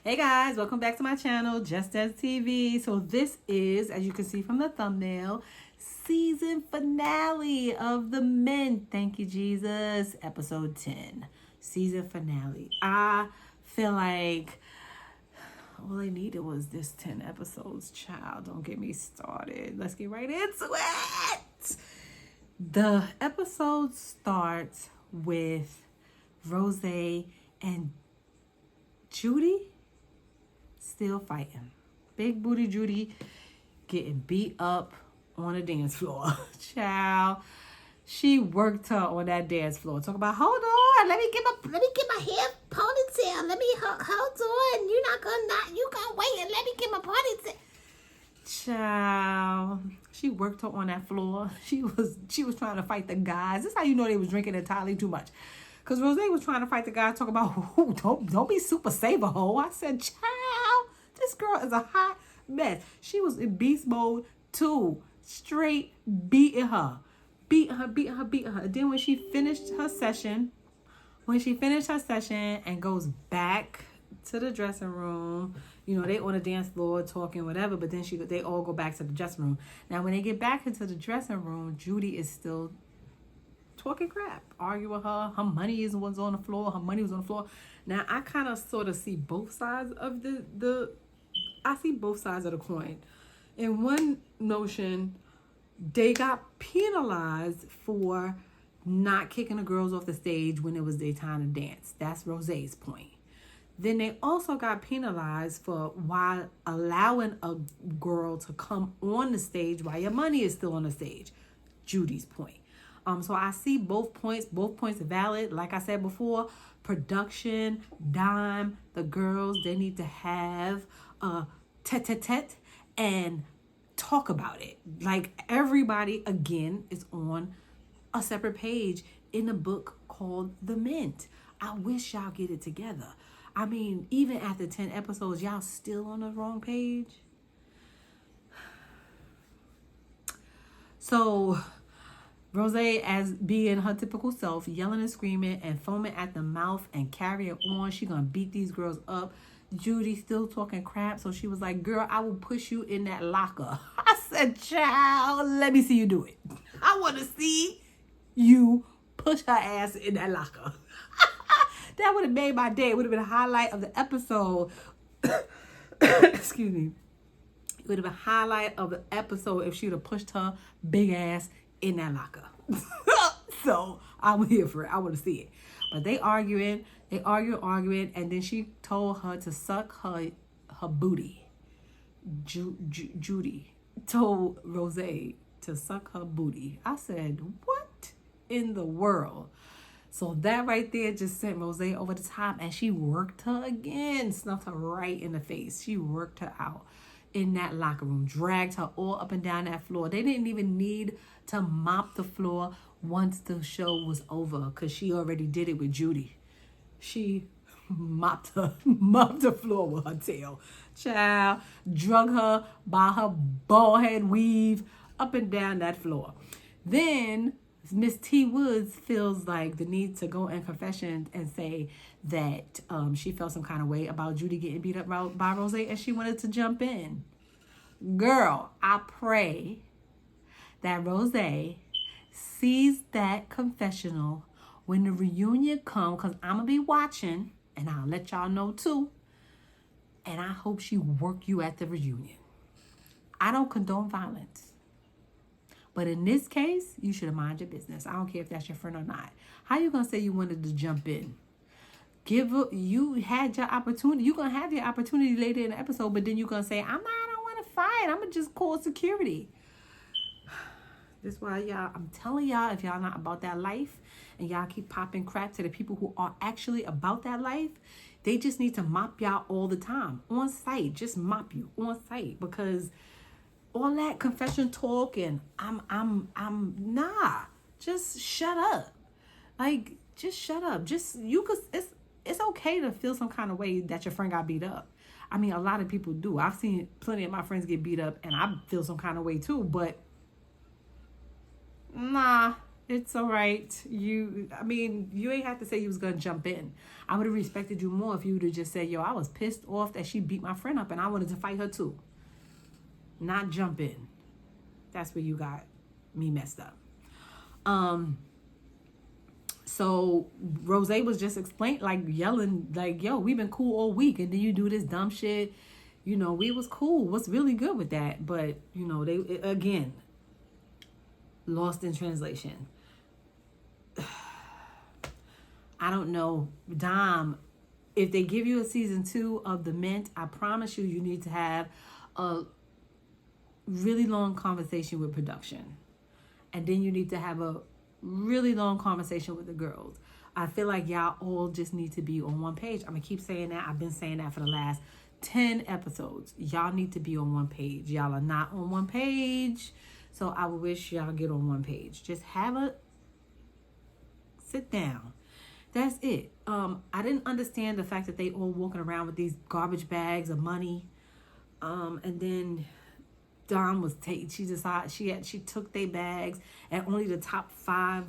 Hey guys, welcome back to my channel, Just As TV. So this is, as you can see from the thumbnail, season finale of The Men. Thank you, Jesus. Episode 10. Season finale. I feel like all they needed was this 10 episodes, child. Don't get me started. Let's get right into it. The episode starts with Rose and Judy still fighting. Big booty Judy getting beat up on the dance floor. Child, she worked her on that dance floor. Talk about, hold on, let me get my hair ponytail. Hold on. You gonna wait and let me get my ponytail. Child, she worked her on that floor. She was trying to fight the guys. This is how you know they was drinking entirely too much. Because Rose was trying to fight the guy, talking about, don't be super saver hoe. I said, child, this girl is a hot mess. She was in beast mode too. Straight beating her. Beating her. And then when she finished her session and goes back to the dressing room, you know, they on the dance floor talking, whatever, but then they all go back to the dressing room. Now, when they get back into the dressing room, Judy is still talking crap, arguing with her. Her money was on the floor. Now I kind of sort of see both sides of I see both sides of the coin. In one notion, they got penalized for not kicking the girls off the stage when it was their time to dance. That's Rose's point. Then they also got penalized for while allowing a girl to come on the stage while your money is still on the stage. Judy's point. So I see both points. Both points are valid. Like I said before, production, dime, the girls, they need to have a tete-a-tete and talk about it. Like everybody, again, is on a separate page in a book called The Mint. I wish y'all get it together. I mean, even after 10 episodes, y'all still on the wrong page. So Rose, as being her typical self, yelling and screaming and foaming at the mouth and carrying on. She gonna beat these girls up. Judy still talking crap. So she was like, girl, I will push you in that locker. I said, child, let me see you do it. I want to see you push her ass in that locker. That would have made my day. It would have been a highlight of the episode. Excuse me. It would have been a highlight of the episode if she would have pushed her big ass in that locker. So I'm here for it. I want to see it. But they arguing, and then she told her to suck her booty. Judy told Rose to suck her booty. I said, what in the world? So that right there just sent Rose over the top, and she worked her again, snuffed her right in the face. She worked her out in that locker room, dragged her all up and down that floor. They didn't even need to mop the floor once the show was over, because she already did it with Judy. She mopped the floor with her tail. Child, drug her by her bald head weave up and down that floor. Then Miss T. Woods feels like the need to go in confession and say that she felt some kind of way about Judy getting beat up by Rose, and she wanted to jump in. Girl, I pray that Rose sees that confessional when the reunion comes, because I'm going to be watching, and I'll let y'all know too. And I hope she work you at the reunion. I don't condone violence. But in this case, you should have mind your business. I don't care if that's your friend or not. How you going to say you wanted to jump in? You had your opportunity. You're going to have your opportunity later in the episode, but then you're going to say, I don't want to fight. I'm going to just call security. That's why I'm telling y'all, if y'all not about that life and y'all keep popping crap to the people who are actually about that life, they just need to mop y'all all the time on site. Just mop you on site, because all that confession talk and just shut up. Like, just shut up. It's okay to feel some kind of way that your friend got beat up. I mean, a lot of people do. I've seen plenty of my friends get beat up and I feel some kind of way too, but nah, It's all right. I mean, you ain't have to say you was gonna jump in. I would have respected you more if you would have just said, "Yo, I was pissed off that she beat my friend up, and I wanted to fight her too." Not jump in. That's where you got me messed up. So Rose was just explaining, like yelling, like, "Yo, we've been cool all week, and then you do this dumb shit." You know, we was cool. What's really good with that? But you know, they again lost in translation. I don't know, Dom. If they give you a season 2 of The Mint, I promise you need to have a really long conversation with production. And then you need to have a really long conversation with the girls. I feel like y'all all just need to be on one page. I'm going to keep saying that. I've been saying that for the last 10 episodes. Y'all need to be on one page. Y'all are not on one page. So I wish y'all get on one page. Just sit down. That's it. I didn't understand the fact that they all walking around with these garbage bags of money. And then Dawn was she decided she took their bags, and only the top 5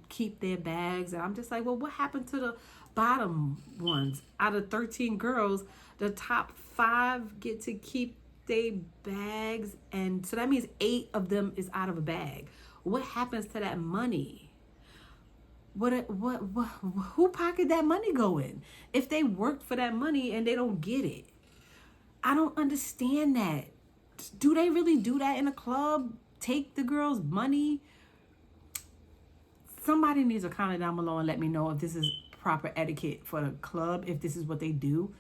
keep their bags. And I'm just like, well, what happened to the bottom ones? Out of 13 girls, the top 5 get to keep their bags, and so that means 8 of them is out of a bag. What happens to that money? Who pocket that money go in? If they worked for that money and they don't get it, I don't understand that. Do they really do that in a club? Take the girls' money? Somebody needs to comment down below and let me know if this is proper etiquette for the club. If this is what they do,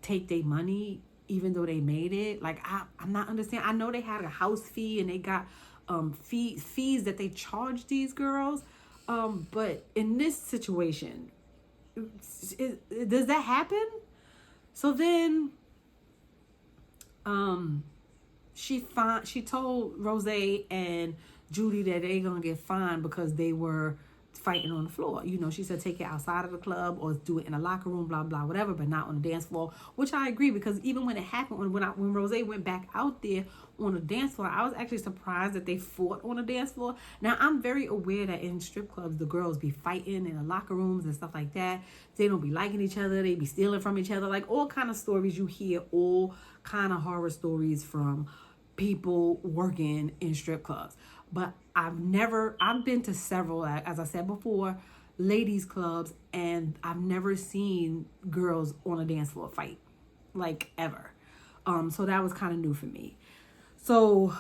take their money even though they made it. Like I'm not understanding. I know they had a house fee and they got fees that they charge these girls. But in this situation, does that happen? So then, she told Rose and Judy that they gonna get fined because they were fighting on the floor. You know, she said take it outside of the club or do it in a locker room, blah blah whatever, but not on the dance floor. Which I agree, because even when it happened, when Rose went back out there on the dance floor, I was actually surprised that they fought on the dance floor. Now I'm very aware that in strip clubs the girls be fighting in the locker rooms and stuff like that. They don't be liking each other. They be stealing from each other. Like all kind of stories you hear, all kind of horror stories from people working in strip clubs. But I've been to several, as I said before, ladies clubs, and I've never seen girls on a dance floor fight, like ever. So that was kind of new for me. So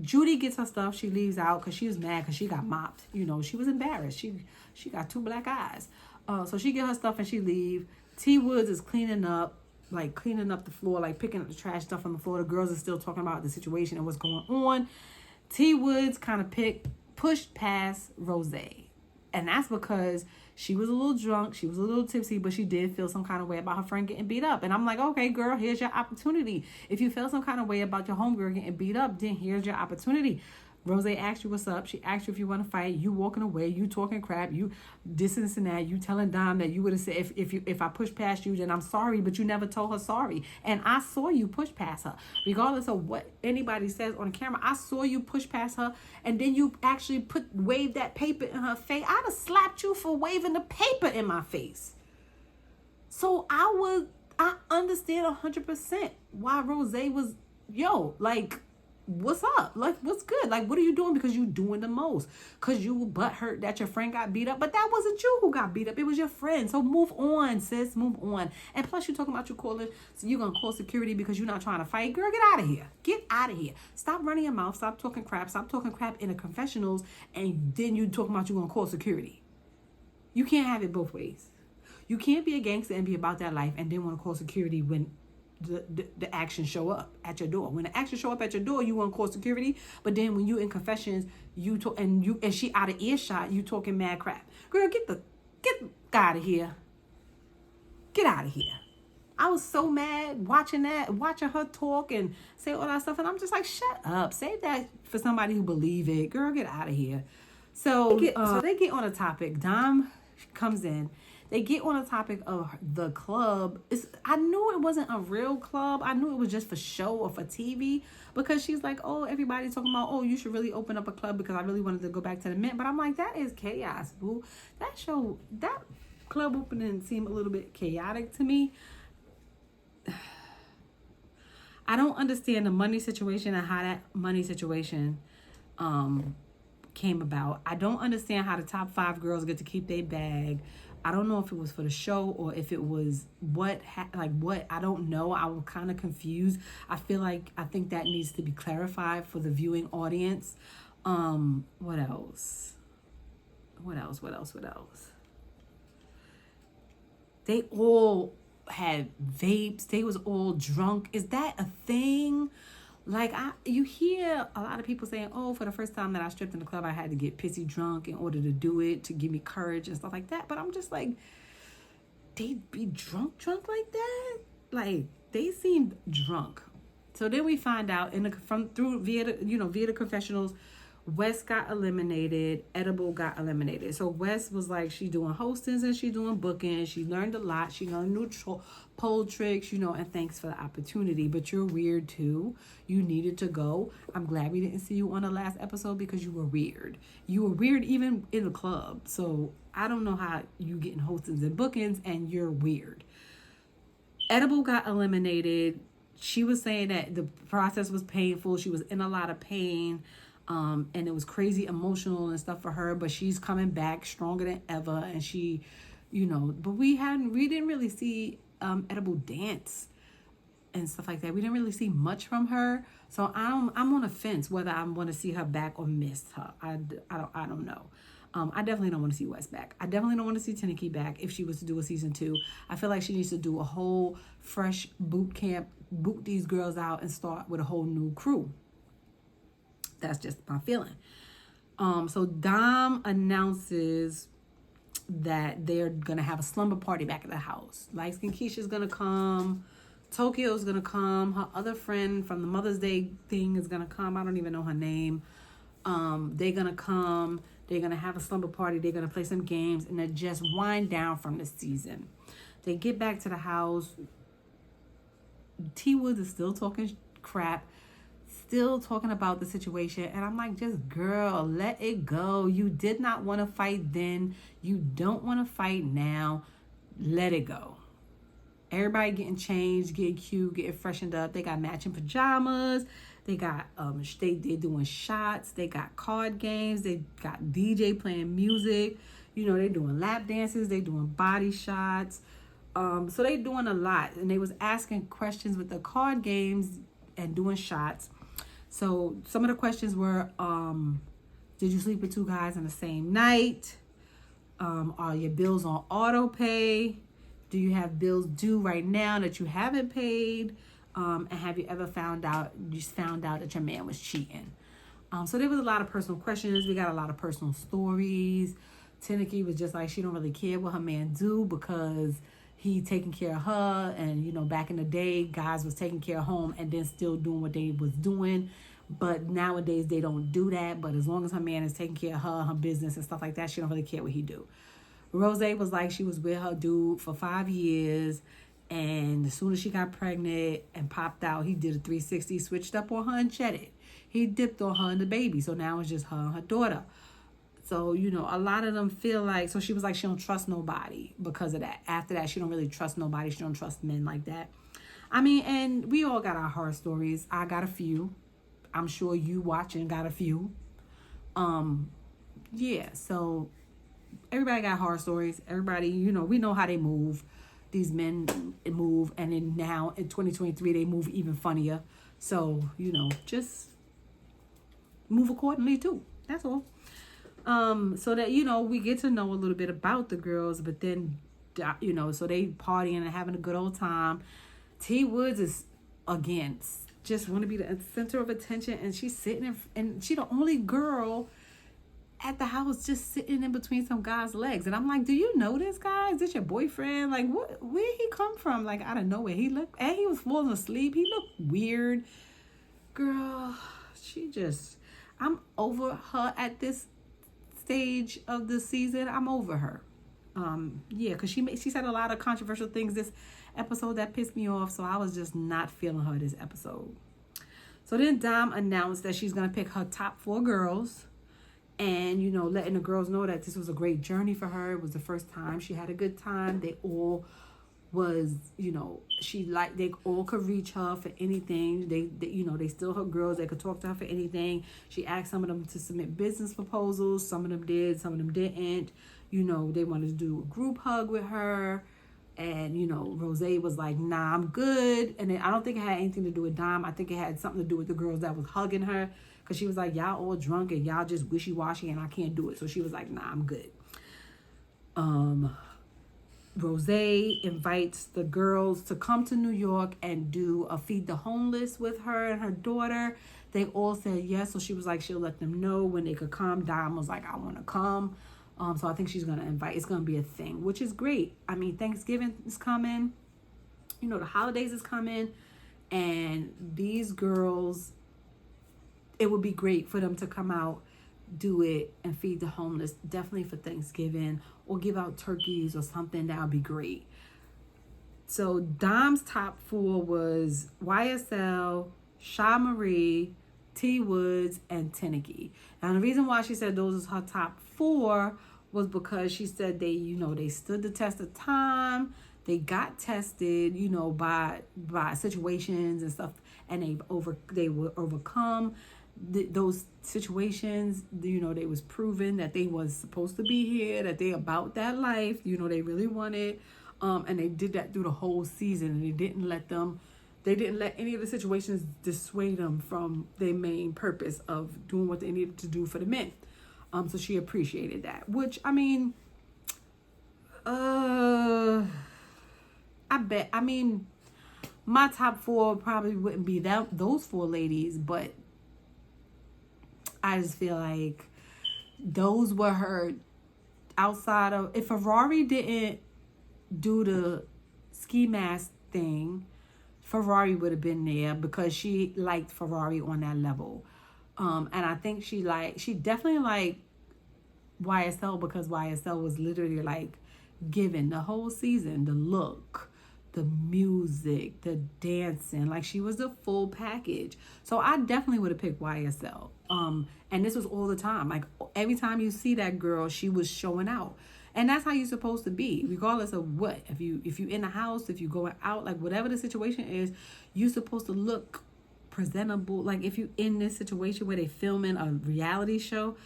Judy gets her stuff. She leaves out because she was mad because she got mopped. You know, she was embarrassed. She got 2 black eyes. So she get her stuff and she leave. T Woods is cleaning up the floor, like picking up the trash stuff on the floor. The girls are still talking about the situation and what's going on. T Woods kind of pushed past Rose. And that's because she was a little drunk. She was a little tipsy, but she did feel some kind of way about her friend getting beat up. And I'm like, okay, girl, here's your opportunity. If you feel some kind of way about your homegirl getting beat up, then here's your opportunity. Rose asked you what's up. She asked you if you want to fight. You walking away. You talking crap. You this and that. You telling Dom that you would have said if I push past you, then I'm sorry. But you never told her sorry. And I saw you push past her. Regardless of what anybody says on camera, I saw you push past her. And then you actually waved that paper in her face. I'd have slapped you for waving the paper in my face. So I understand 100% why Rose was, what's up? Like, what's good? Like, what are you doing? Because you doing the most. Because you butthurt that your friend got beat up. But that wasn't you who got beat up. It was your friend. So move on, sis. Move on. And plus, you talking about you calling, so you're going to call security because you're not trying to fight. Girl, get out of here. Get out of here. Stop running your mouth. Stop talking crap. Stop talking crap in the confessionals. And then you talking about you going to call security. You can't have it both ways. You can't be a gangster and be about that life and then want to call security when the actions show up at your door. When the actions show up at your door, you want to call security, but then when you in confessions, you talk and she out of earshot, you talking mad crap. Girl, get out of here. Get out of here. I was so mad watching her talk and say all that stuff, and I'm just like, shut up. Save that for somebody who believe it. Girl, get out of here. So they get on a topic. Dom comes in. They get on the topic of the club. I knew it wasn't a real club. I knew it was just for show or for TV, because she's like, oh, everybody's talking about, oh, you should really open up a club because I really wanted to go back to the Mint. But I'm like, that is chaos, boo. That club opening seemed a little bit chaotic to me. I don't understand the money situation and how that money situation came about. I don't understand how the top 5 girls get to keep their bag. I don't know if it was for the show or if it was what. I don't know. I was kind of confused. I think that needs to be clarified for the viewing audience. What else? They all had vapes. They was all drunk. Is that a thing? Like, you hear a lot of people saying, oh, for the first time that I stripped in the club, I had to get pissy drunk in order to do it, to give me courage and stuff like that. But I'm just like, they'd be drunk like that? Like, they seemed drunk. So then we find out via the confessionals, Wes got eliminated, Edible got eliminated. So Wes was like, she doing hostings and she doing bookings. She learned a lot. She learned new pole tricks, and thanks for the opportunity. But you're weird too. You needed to go. I'm glad we didn't see you on the last episode because you were weird. You were weird even in the club. So I don't know how you getting hostings and bookings and you're weird. Edible got eliminated. She was saying that the process was painful. She was in a lot of pain. And it was crazy emotional and stuff for her, but she's coming back stronger than ever. And she, but we didn't really see Edible dance and stuff like that. We didn't really see much from her. So I'm on the fence whether I want to see her back or miss her. I don't know. I definitely don't want to see Wes back. I definitely don't want to see Tenneke back if she was to do a season 2. I feel like she needs to do a whole fresh boot camp, boot these girls out and start with a whole new crew. That's just my feeling. So Dom announces that they're going to have a slumber party back at the house. Light Skin Keisha's going to come. Tokyo's going to come. Her other friend from the Mother's Day thing is going to come. I don't even know her name. They're going to come. They're going to have a slumber party. They're going to play some games and then just wind down from the season. They get back to the house. T Woods is still talking crap. Still talking about the situation, and I'm like, just girl, let it go. You did not want to fight then. You don't want to fight now. Let it go. Everybody getting changed, getting cute, getting freshened up. They got matching pajamas. They got they doing shots. They got card games. They got DJ playing music. They doing lap dances. They doing body shots. So they doing a lot, and they was asking questions with the card games and doing shots. So some of the questions were, did you sleep with 2 guys on the same night? Are your bills on auto pay? Do you have bills due right now that you haven't paid? And have you ever found out that your man was cheating? So there was a lot of personal questions. We got a lot of personal stories. Tenneke was just like, she don't really care what her man do because he taking care of her, and back in the day, guys was taking care of home and then still doing what they was doing. But nowadays they don't do that. But as long as her man is taking care of her business and stuff like that, she don't really care what he do. Rose was like, she was with her dude for 5 years, and as soon as she got pregnant and popped out, he did a 360, switched up on her and jetted. He dipped on her and the baby, so now it's just her and her daughter. So, a lot of them feel like, so she was like, she don't trust nobody because of that. After that, she don't really trust nobody. She don't trust men like that. I mean, and we all got our horror stories. I got a few. I'm sure you watching got a few. Yeah, so everybody got horror stories. Everybody, we know how they move. These men move, and then now in 2023, they move even funnier. So, just move accordingly too. That's all. So that, we get to know a little bit about the girls, but then, so they partying and having a good old time. T Woods is, again, just want to be the center of attention, and she's sitting and she the only girl at the house just sitting in between some guy's legs. And I'm like, do you know this guy? Is this your boyfriend? Like, where he come from? Like, out of nowhere. He was falling asleep. He looked weird. Girl, I'm over her at this stage of the season. I'm over her. Yeah, because she said a lot of controversial things this episode that pissed me off, so I was just not feeling her this episode. So then Dom announced that she's gonna pick her top 4 girls, and letting the girls know that this was a great journey for her. It was the first time she had a good time. They all was, they all could reach her for anything. They still her girls. They could talk to her for anything. She asked some of them to submit business proposals. Some of them did, some of them didn't. They wanted to do a group hug with her. And, Rose was like, nah, I'm good. And then I don't think it had anything to do with Dom. I think it had something to do with the girls that was hugging her. Because she was like, y'all all drunk and y'all just wishy-washy and I can't do it. So she was like, nah, I'm good. Rose invites the girls to come to New York and do a Feed the Homeless with her and her daughter. They all said yes. So she was like, she'll let them know when they could come. Dom was like, I want to come. So I think she's going to invite. It's going to be a thing, which is great. I mean, Thanksgiving is coming. The holidays is coming. And these girls, it would be great for them to come out, do it, and feed the homeless. Definitely for Thanksgiving, or give out turkeys or something. That would be great. So Dom's top 4 was YSL, Sha Marie, T Woods, and Tenneke. Now the reason why she said those are her top 4 was because she said they stood the test of time. They got tested, by situations and stuff, and they were overcome those situations. They was proven that they was supposed to be here, that they about that life. They really wanted, and they did that through the whole season, and they didn't let any of the situations dissuade them from their main purpose of doing what they needed to do for the men. So she appreciated that, which, I mean, my top 4 probably wouldn't be those 4 ladies, but I just feel like those were her outside of, if Ferrari didn't do the ski mask thing, Ferrari would have been there because she liked Ferrari on that level. And I think she definitely liked YSL because YSL was literally like given the whole season, the look, the music, the dancing, like she was the full package. So I definitely would have picked YSL. And this was all the time. Like every time you see that girl, she was showing out. And that's how you're supposed to be, regardless of what. If you in the house, if you going out, like whatever the situation is, you're supposed to look presentable. Like if you in this situation where they filming a reality show,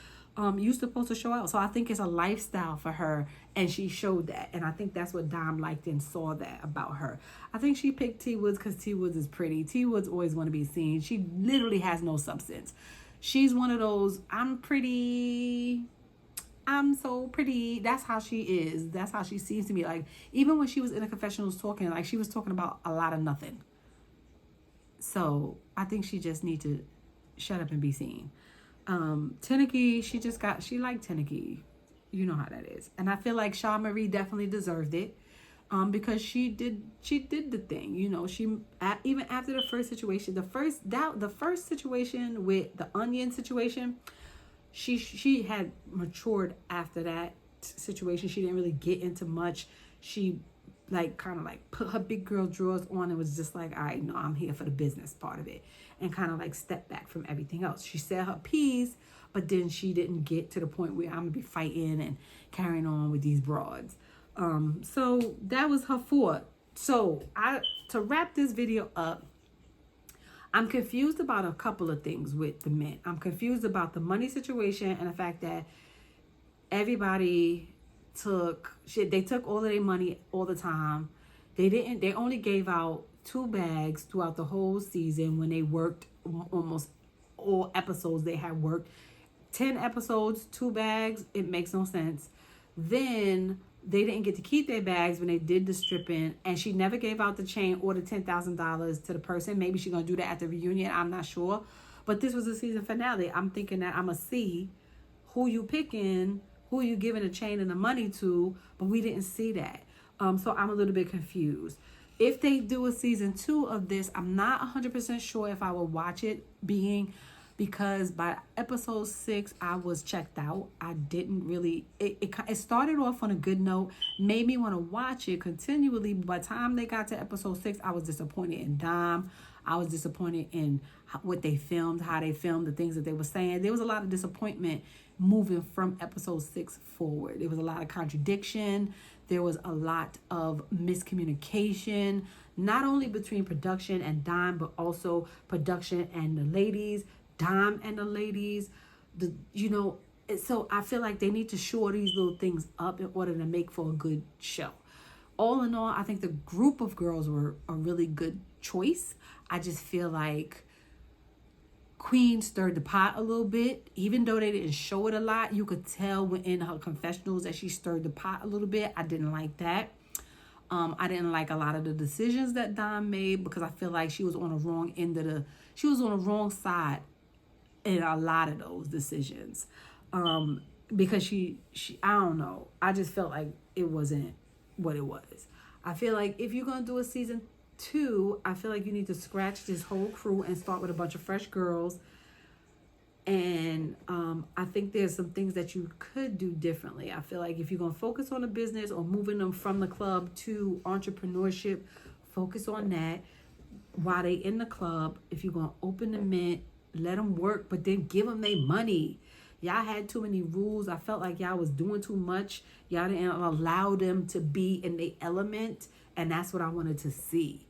you're supposed to show out. So I think it's a lifestyle for her, and she showed that. And I think that's what Dom liked and saw that about her. I think she picked T Woods because T Woods is pretty. T Woods always want to be seen. She literally has no substance. She's one of those, I'm pretty, I'm so pretty. That's how she is. That's how she seems to me. Like even when she was in the confessionals talking, like she was talking about a lot of nothing. So I think she just need to shut up and be seen. Tenneke, she liked Tenneke. You know how that is. And I feel like Sha Marie definitely deserved it. Because she did the thing. Even after the first situation, the first situation with the onion situation, she had matured after that situation. She didn't really get into much. She kind of put her big girl drawers on and was just like, all right, no, I'm here for the business part of it, and kind of step back from everything else. She said her piece, but then she didn't get to the point where I'm gonna be fighting and carrying on with these broads. So that was her 4. So to wrap this video up, I'm confused about a couple of things with the men. I'm confused about the money situation and the fact that everybody they took all of their money all the time. They only gave out 2 bags throughout the whole season when they worked almost all episodes they had worked. 10 episodes, 2 bags. It makes no sense. Then they didn't get to keep their bags when they did the stripping, and she never gave out the chain or the $10,000 to the person. Maybe she's going to do that at the reunion. I'm not sure. But this was the season finale. I'm thinking that I'm going to see who you picking, who you giving the chain and the money to, but we didn't see that. So I'm a little bit confused. If they do a season 2 of this, I'm not 100% sure if I will watch it, being because by episode 6 I was checked out. I didn't really it started off on a good note, made me want to watch it continually, but by the time they got to episode 6 I was disappointed in Dom. I was disappointed in what they filmed, how they filmed, the things that they were saying. There was a lot of disappointment moving from episode 6 forward. There was a lot of contradiction. There was a lot of miscommunication, not only between production and Dom, but also production and the ladies, Dom and the ladies. So I feel like they need to shore these little things up in order to make for a good show. All in all, I think the group of girls were a really good choice. I just feel like Queen stirred the pot a little bit. Even though they didn't show it a lot, you could tell in her confessionals that she stirred the pot a little bit. I didn't like that. I didn't like a lot of the decisions that Dom made, because I feel like she was on the wrong end of she was on the wrong side in a lot of those decisions. Because she I don't know. I just felt like it wasn't what it was. I feel like if you're going to do a season 2, I feel like you need to scratch this whole crew and start with a bunch of fresh girls. And I think there's some things that you could do differently. I feel like if you're going to focus on the business or moving them from the club to entrepreneurship, focus on that while they in the club. If you're going to open the mint, let them work, but then give them their money. Y'all had too many rules. I felt like y'all was doing too much. Y'all didn't allow them to be in their element. And that's what I wanted to see.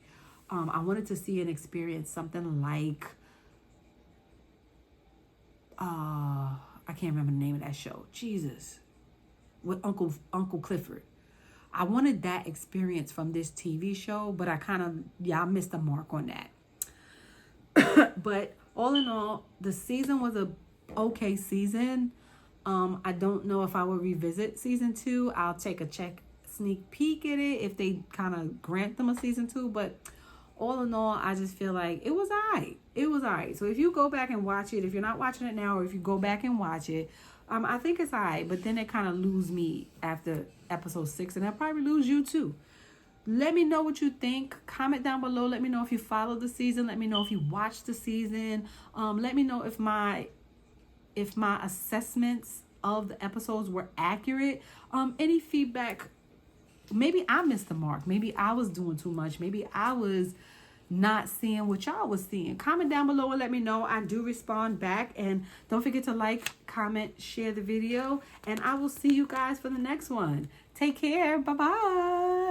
I wanted to see and experience something like, I can't remember the name of that show. Jesus. With Uncle Clifford. I wanted that experience from this TV show, but y'all missed the mark on that. But all in all, the season was a okay season. I don't know if I will revisit season 2. I'll take a sneak peek at it if they kind of grant them a season 2. But all in all, I just feel like it was alright. It was alright. So if you go back and watch it, if you're not watching it now, or if you go back and watch it, I think it's alright. But then it kind of lose me after episode 6, and I'll probably lose you too. Let me know what you think. Comment down below. Let me know if you follow the season. Let me know if you watched the season. Let me know if my assessments of the episodes were accurate. Any feedback. Maybe I missed the mark. Maybe I was doing too much. Maybe I was not seeing what y'all was seeing. Comment down below and let me know. I do respond back. And don't forget to like, comment, share the video. And I will see you guys for the next one. Take care. Bye-bye.